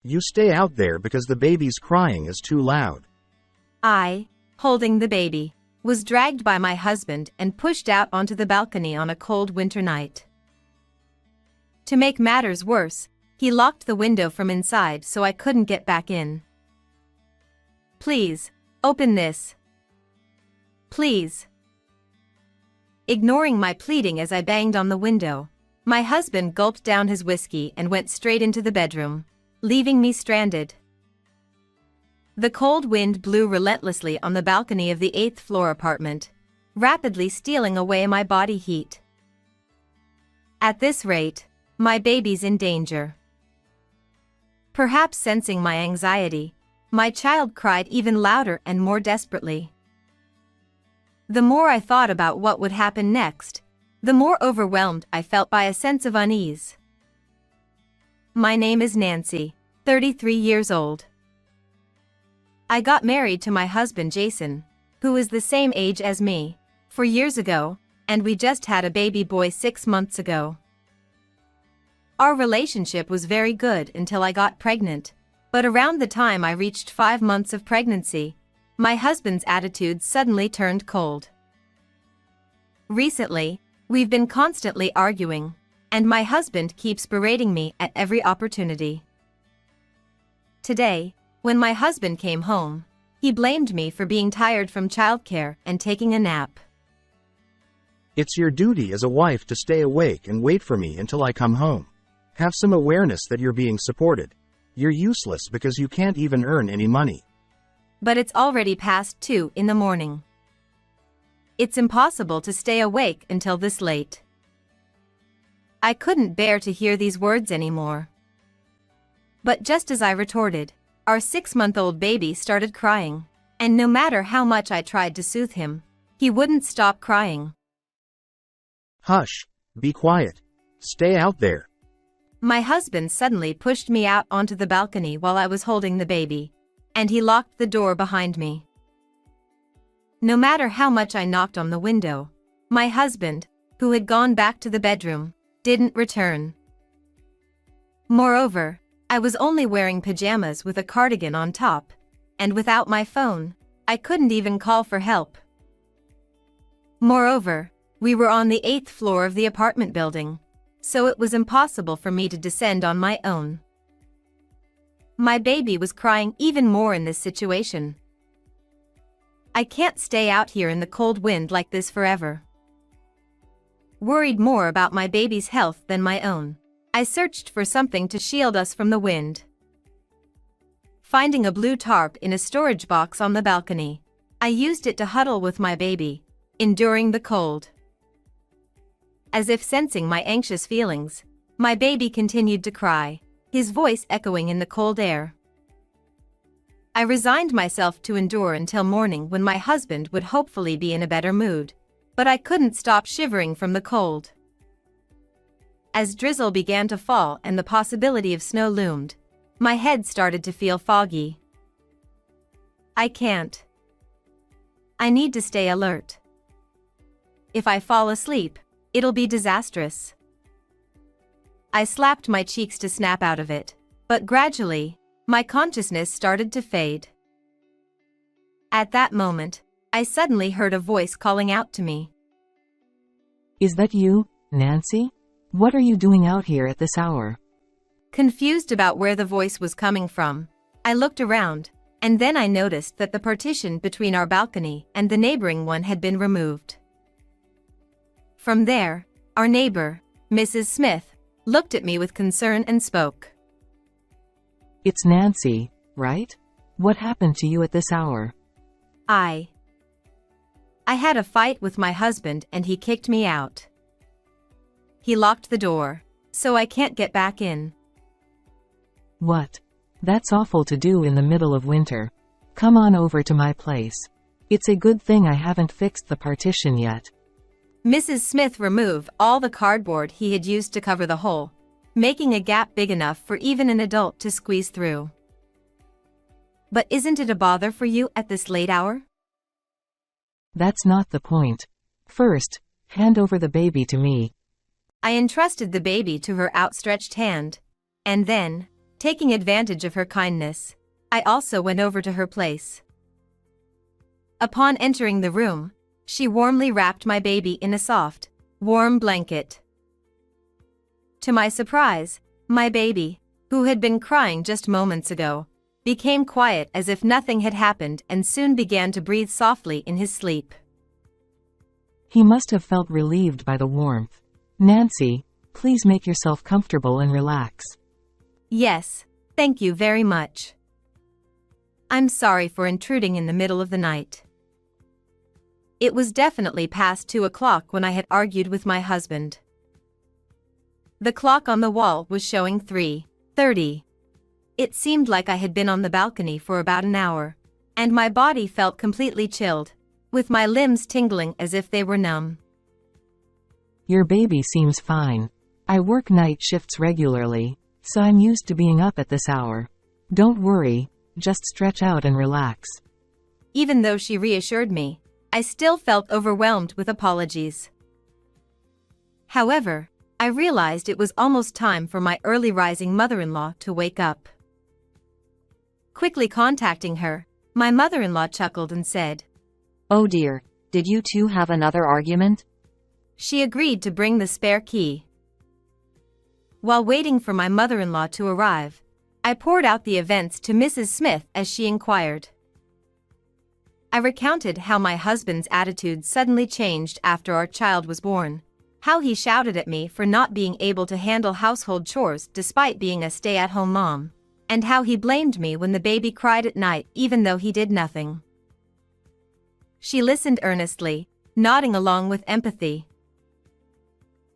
You stay out there because the baby's crying is too loud. I, holding the baby, was dragged by my husband and pushed out onto the balcony on a cold winter night. To make matters worse, he locked the window from inside so I couldn't get back in. "Please, open this. Please." Ignoring my pleading as I banged on the window, my husband gulped down his whiskey and went straight into the bedroom, leaving me stranded. The cold wind blew relentlessly on the balcony of the 8th floor apartment, rapidly stealing away my body heat. At this rate, my baby's in danger. Perhaps sensing my anxiety, my child cried even louder and more desperately. The more I thought about what would happen next, the more overwhelmed I felt by a sense of unease. My name is Nancy, 33 years old. I got married to my husband Jason, who is the same age as me, 4 years ago, and we just had a baby boy 6 months ago. Our relationship was very good until I got pregnant, but around the time I reached 5 months of pregnancy, my husband's attitude suddenly turned cold. Recently, we've been constantly arguing, and my husband keeps berating me at every opportunity. Today, when my husband came home, he blamed me for being tired from childcare and taking a nap. It's your duty as a wife to stay awake and wait for me until I come home. Have some awareness that you're being supported. You're useless because you can't even earn any money. But it's already past 2 in the morning. It's impossible to stay awake until this late. I couldn't bear to hear these words anymore. But just as I retorted, our 6-month-old baby started crying, and no matter how much I tried to soothe him, he wouldn't stop crying. Hush, be quiet. Stay out there. My husband suddenly pushed me out onto the balcony while I was holding the baby, and he locked the door behind me. No matter how much I knocked on the window, my husband, who had gone back to the bedroom, didn't return. Moreover, I was only wearing pajamas with a cardigan on top, and without my phone, I couldn't even call for help. Moreover, we were on the 8th floor of the apartment building, so it was impossible for me to descend on my own. My baby was crying even more in this situation. I can't stay out here in the cold wind like this forever. Worried more about my baby's health than my own, I searched for something to shield us from the wind. Finding a blue tarp in a storage box on the balcony, I used it to huddle with my baby, enduring the cold. As if sensing my anxious feelings, my baby continued to cry, his voice echoing in the cold air. I resigned myself to endure until morning when my husband would hopefully be in a better mood, but I couldn't stop shivering from the cold. As drizzle began to fall and the possibility of snow loomed, my head started to feel foggy. I can't. I need to stay alert. If I fall asleep, it'll be disastrous. I slapped my cheeks to snap out of it, but gradually, my consciousness started to fade. At that moment, I suddenly heard a voice calling out to me. "Is that you, Nancy? What are you doing out here at this hour?" Confused about where the voice was coming from, I looked around, and then I noticed that the partition between our balcony and the neighboring one had been removed. From there, our neighbor, Mrs. Smith, looked at me with concern and spoke. "It's Nancy, right? What happened to you at this hour?" I had a fight with my husband and he kicked me out. He locked the door, so I can't get back in. "What? That's awful to do in the middle of winter. Come on over to my place. It's a good thing I haven't fixed the partition yet." Mrs. Smith removed all the cardboard he had used to cover the hole, making a gap big enough for even an adult to squeeze through. "But isn't it a bother for you at this late hour?" "That's not the point. First, hand over the baby to me." I entrusted the baby to her outstretched hand, and then, Taking advantage of her kindness, I also went over to her place. Upon entering the room, she warmly wrapped my baby in a soft, warm blanket. To my surprise, my baby, who had been crying just moments ago, became quiet as if nothing had happened and soon began to breathe softly in his sleep. He must have felt relieved by the warmth. Nancy, please make yourself comfortable and relax. Yes, thank you very much. I'm sorry for intruding in the middle of the night. It was definitely past 2 o'clock when I had argued with my husband. The clock on the wall was showing 3:30. It seemed like I had been on the balcony for about an hour, and my body felt completely chilled, with my limbs tingling as if they were numb. Your baby seems fine. I work night shifts regularly, so I'm used to being up at this hour. Don't worry, just stretch out and relax. Even though she reassured me, I still felt overwhelmed with apologies. However, I realized it was almost time for my early rising mother-in-law to wake up. Quickly contacting her, my mother-in-law chuckled and said, "Oh dear, did you two have another argument?" She agreed to bring the spare key. While waiting for my mother-in-law to arrive, I poured out the events to Mrs. Smith as she inquired. I recounted how my husband's attitude suddenly changed after our child was born, how he shouted at me for not being able to handle household chores despite being a stay-at-home mom, and how he blamed me when the baby cried at night even though he did nothing. She listened earnestly, nodding along with empathy.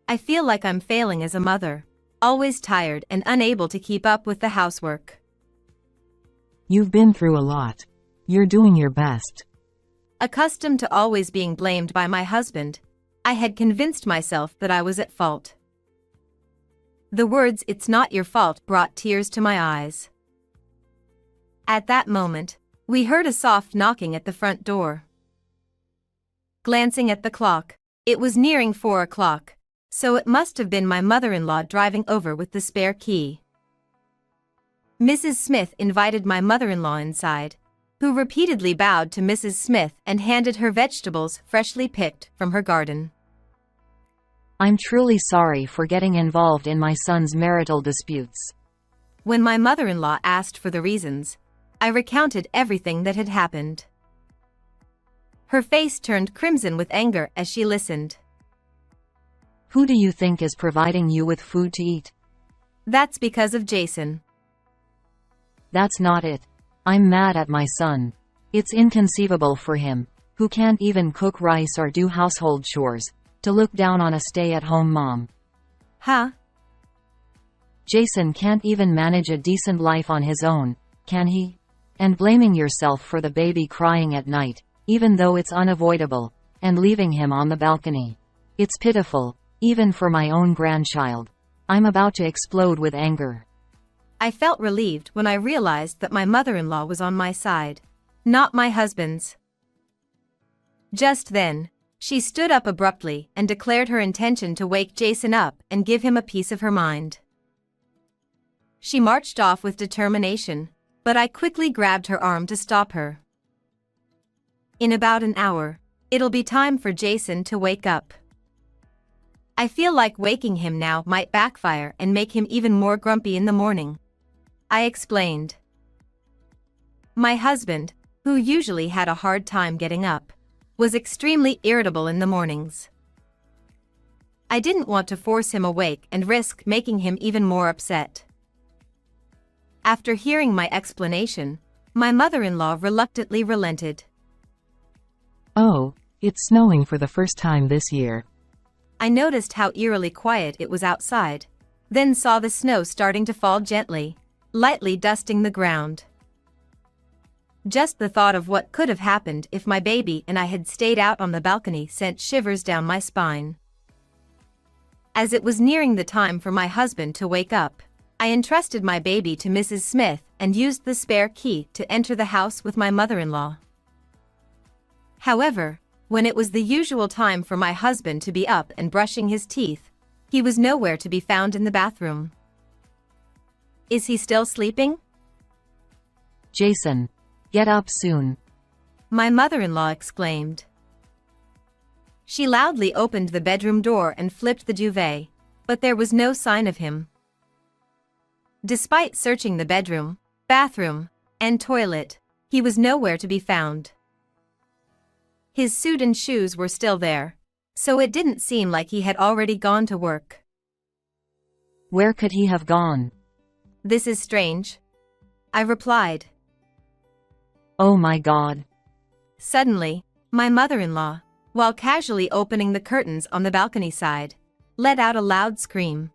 I feel like I'm failing as a mother, always tired and unable to keep up with the housework. You've been through a lot. You're doing your best. Accustomed to always being blamed by my husband, I had convinced myself that I was at fault. The words "it's not your fault" brought tears to my eyes. At that moment, we heard a soft knocking at the front door. Glancing at the clock, it was nearing 4 o'clock, so it must have been my mother-in-law driving over with the spare key. Mrs. Smith invited my mother-in-law inside, who repeatedly bowed to Mrs. Smith and handed her vegetables freshly picked from her garden. "I'm truly sorry for getting involved in my son's marital disputes." When my mother-in-law asked for the reasons, I recounted everything that had happened. Her face turned crimson with anger as she listened. "Who do you think is providing you with food to eat?" That's because of Jason. "That's not it. I'm mad at my son. It's inconceivable for him, who can't even cook rice or do household chores, to look down on a stay-at-home mom." Huh? "Jason can't even manage a decent life on his own, can he? And blaming yourself for the baby crying at night, even though it's unavoidable, and leaving him on the balcony. It's pitiful, even for my own grandchild." I'm about to explode with anger. I felt relieved when I realized that my mother-in-law was on my side, not my husband's. Just then, she stood up abruptly and declared her intention to wake Jason up and give him a piece of her mind. She marched off with determination, but I quickly grabbed her arm to stop her. In about an hour, it'll be time for Jason to wake up. I feel like waking him now might backfire and make him even more grumpy in the morning, I explained. My husband, who usually had a hard time getting up, was extremely irritable in the mornings. I didn't want to force him awake and risk making him even more upset. After hearing my explanation, my mother-in-law reluctantly relented. Oh, it's snowing for the first time this year. I noticed how eerily quiet it was outside, then saw the snow starting to fall gently, lightly dusting the ground. Just the thought of what could have happened if my baby and I had stayed out on the balcony sent shivers down my spine. As it was nearing the time for my husband to wake up, I entrusted my baby to Mrs. Smith and used the spare key to enter the house with my mother-in-law. However, when it was the usual time for my husband to be up and brushing his teeth, he was nowhere to be found in the bathroom. Is he still sleeping? Jason. Get up soon. My mother-in-law exclaimed. She loudly opened the bedroom door and flipped the duvet, but there was no sign of him. Despite searching the bedroom, bathroom, and toilet, he was nowhere to be found. His suit and shoes were still there, so it didn't seem like he had already gone to work. Where could he have gone? This is strange, I replied. Oh my God. Suddenly, my mother-in-law, while casually opening the curtains on the balcony side, let out a loud scream.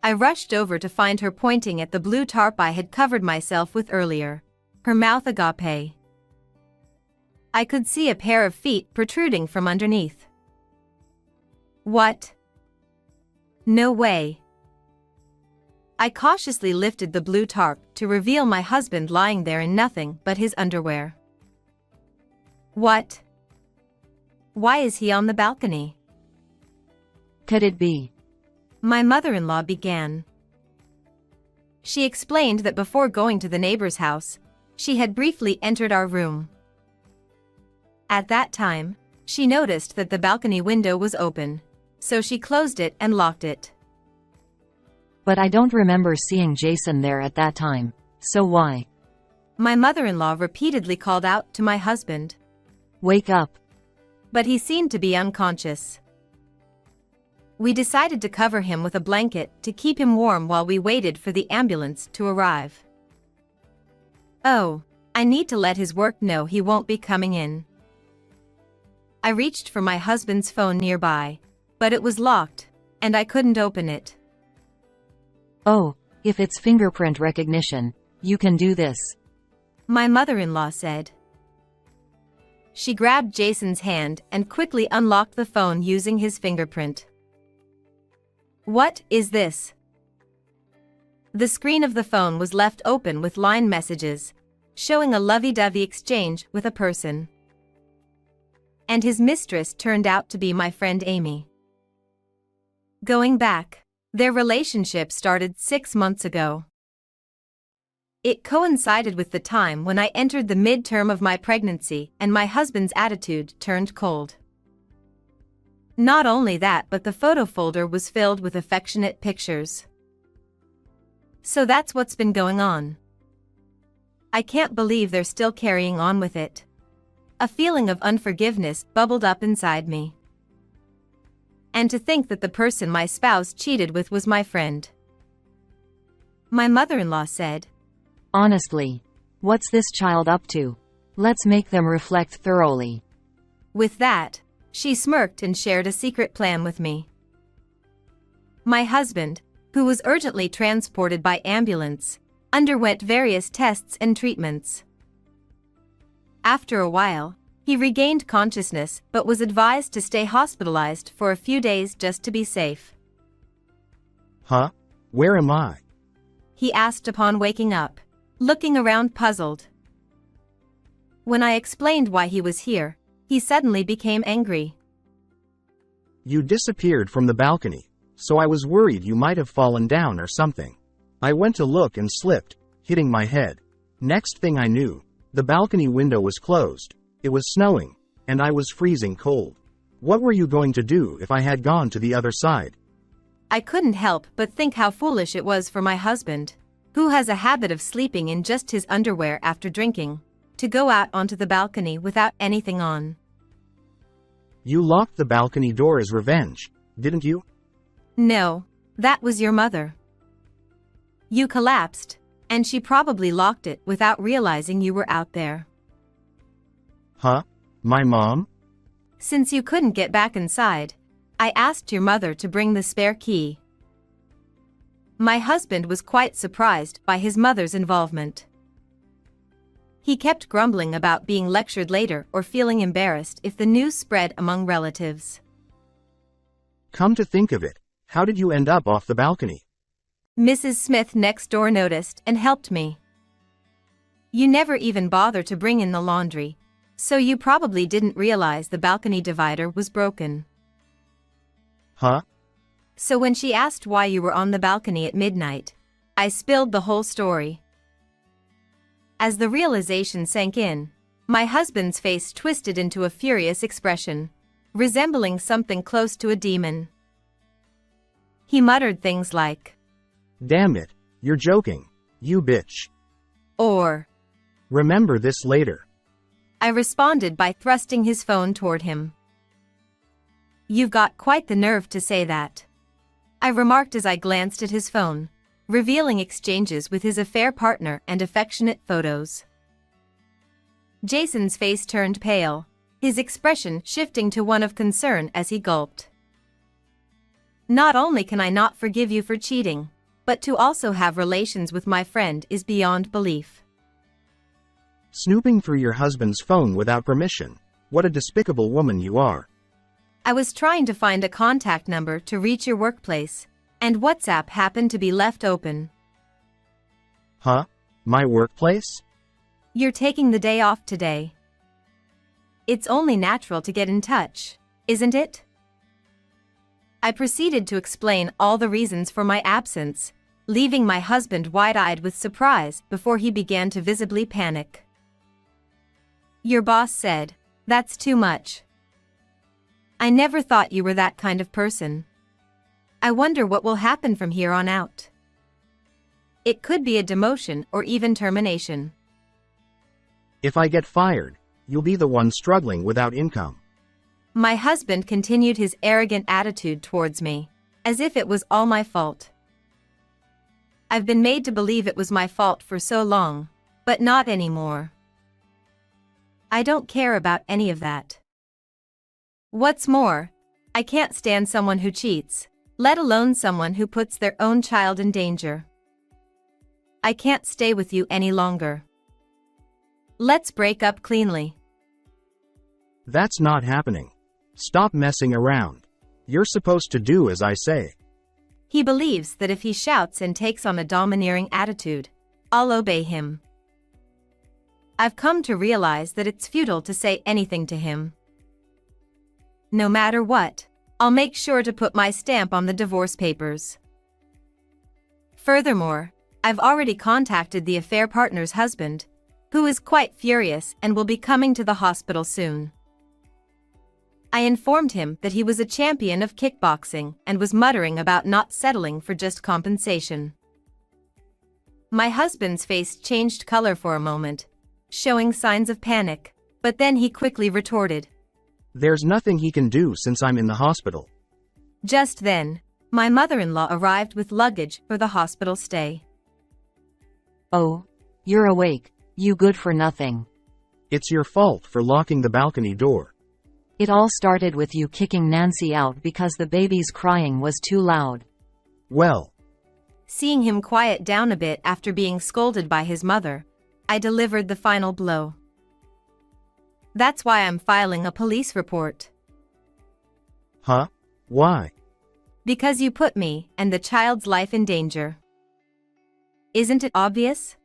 I rushed over to find her pointing at the blue tarp I had covered myself with earlier, her mouth agape. I could see a pair of feet protruding from underneath. What? No way. I cautiously lifted the blue tarp to reveal my husband lying there in nothing but his underwear. What? Why is he on the balcony? Could it be? My mother-in-law began. She explained that before going to the neighbor's house, she had briefly entered our room. At that time, she noticed that the balcony window was open, so she closed it and locked it. But I don't remember seeing Jason there at that time, so why? My mother-in-law repeatedly called out to my husband. Wake up. But he seemed to be unconscious. We decided to cover him with a blanket to keep him warm while we waited for the ambulance to arrive. Oh, I need to let his work know he won't be coming in. I reached for my husband's phone nearby, but it was locked, and I couldn't open it. Oh, if it's fingerprint recognition, you can do this. My mother-in-law said. She grabbed Jason's hand and quickly unlocked the phone using his fingerprint. What is this? The screen of the phone was left open with line messages, showing a lovey-dovey exchange with a person. And his mistress turned out to be my friend Amy. Going back, their relationship started 6 months ago. It coincided with the time when I entered the midterm of my pregnancy and my husband's attitude turned cold. Not only that, but the photo folder was filled with affectionate pictures. So that's what's been going on. I can't believe they're still carrying on with it. A feeling of unforgiveness bubbled up inside me. And to think that the person my spouse cheated with was my friend. My mother-in-law said, Honestly, what's this child up to? Let's make them reflect thoroughly. With that, she smirked and shared a secret plan with me. My husband, who was urgently transported by ambulance, underwent various tests and treatments. After a while, he regained consciousness but was advised to stay hospitalized for a few days just to be safe. Huh? Where am I? He asked upon waking up, looking around puzzled. When I explained why he was here, he suddenly became angry. You disappeared from the balcony, so I was worried you might have fallen down or something. I went to look and slipped, hitting my head. Next thing I knew, the balcony window was closed. It was snowing, and I was freezing cold. What were you going to do if I had gone to the other side? I couldn't help but think how foolish it was for my husband, who has a habit of sleeping in just his underwear after drinking, to go out onto the balcony without anything on. You locked the balcony door as revenge, didn't you? No, that was your mother. You collapsed, and she probably locked it without realizing you were out there. Huh? My mom? Since you couldn't get back inside, I asked your mother to bring the spare key. My husband was quite surprised by his mother's involvement. He kept grumbling about being lectured later or feeling embarrassed if the news spread among relatives. Come to think of it, how did you end up off the balcony? Mrs. Smith next door noticed and helped me. You never even bother to bring in the laundry, so you probably didn't realize the balcony divider was broken. Huh? So when she asked why you were on the balcony at midnight, I spilled the whole story. As the realization sank in, my husband's face twisted into a furious expression, resembling something close to a demon. He muttered things like, "Damn it, you're joking, you bitch. or, Remember this later." I responded by thrusting his phone toward him. "You've got quite the nerve to say that," I remarked as I glanced at his phone, revealing exchanges with his affair partner and affectionate photos. Jason's face turned pale, his expression shifting to one of concern as he gulped. "Not only can I not forgive you for cheating, but to also have relations with my friend is beyond belief." Snooping through your husband's phone without permission. What a despicable woman you are. "I was trying to find a contact number to reach your workplace, and WhatsApp happened to be left open." Huh? My workplace? "You're taking the day off today. It's only natural to get in touch, isn't it?" I proceeded to explain all the reasons for my absence, leaving my husband wide-eyed with surprise before he began to visibly panic. "Your boss said, that's too much. I never thought you were that kind of person. I wonder what will happen from here on out. It could be a demotion or even termination." If I get fired, you'll be the one struggling without income. My husband continued his arrogant attitude towards me, as if it was all my fault. I've been made to believe it was my fault for so long, but not anymore. I don't care about any of that. What's more, I can't stand someone who cheats, let alone someone who puts their own child in danger. I can't stay with you any longer. Let's break up cleanly." That's not happening. Stop messing around. You're supposed to do as I say. He believes that if he shouts and takes on a domineering attitude, I'll obey him. I've come to realize that it's futile to say anything to him. No matter what, I'll make sure to put my stamp on the divorce papers. Furthermore, I've already contacted the affair partner's husband, who is quite furious and will be coming to the hospital soon. I informed him that he was a champion of kickboxing and was muttering about not settling for just compensation. My husband's face changed color for a moment, showing signs of panic, but then he quickly retorted, There's nothing he can do since I'm in the hospital. Just then, my mother-in-law arrived with luggage for the hospital stay. Oh, you're awake, you good for nothing. It's your fault for locking the balcony door. It all started with you kicking Nancy out because the baby's crying was too loud. Well, Seeing him quiet down a bit after being scolded by his mother, I delivered the final blow. That's why I'm filing a police report. huh? Why? Because you put me and the child's life in danger. Isn't it obvious?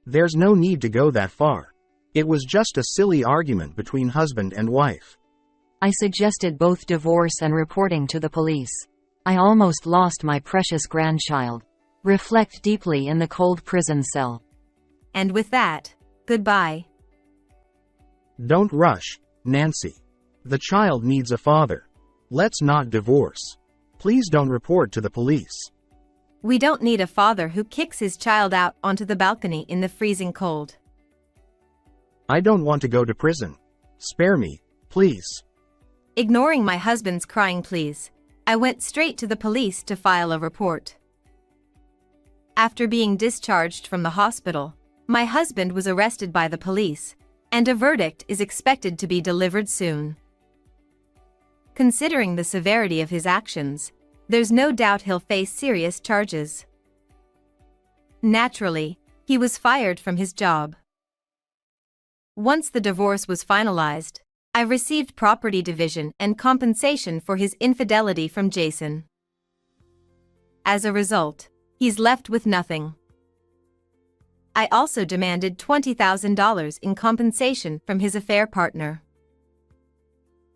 There's no need to go that far. It was just a silly argument between husband and wife. I suggested both divorce and reporting to the police. I almost lost my precious grandchild. Reflect deeply in the cold prison cell. And with that, goodbye. Don't rush, Nancy. The child needs a father. Let's not divorce. Please don't report to the police. We don't need a father who kicks his child out onto the balcony in the freezing cold. I don't want to go to prison. Spare me, please. Ignoring my husband's crying pleas, I went straight to the police to file a report. After being discharged from the hospital, my husband was arrested by the police, and a verdict is expected to be delivered soon. Considering the severity of his actions, there's no doubt he'll face serious charges. Naturally, he was fired from his job. Once the divorce was finalized, I received property division and compensation for his infidelity from Jason. As a result, he's left with nothing. I also demanded $20,000 in compensation from his affair partner.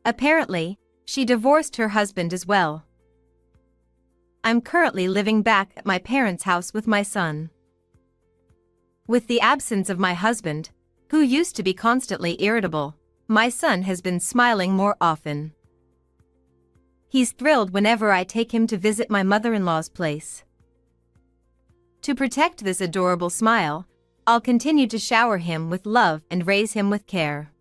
Apparently, she divorced her husband as well. I'm currently living back at my parents' house with my son. With the absence of my husband, who used to be constantly irritable, my son has been smiling more often. He's thrilled whenever I take him to visit my mother-in-law's place. To protect this adorable smile, I'll continue to shower him with love and raise him with care.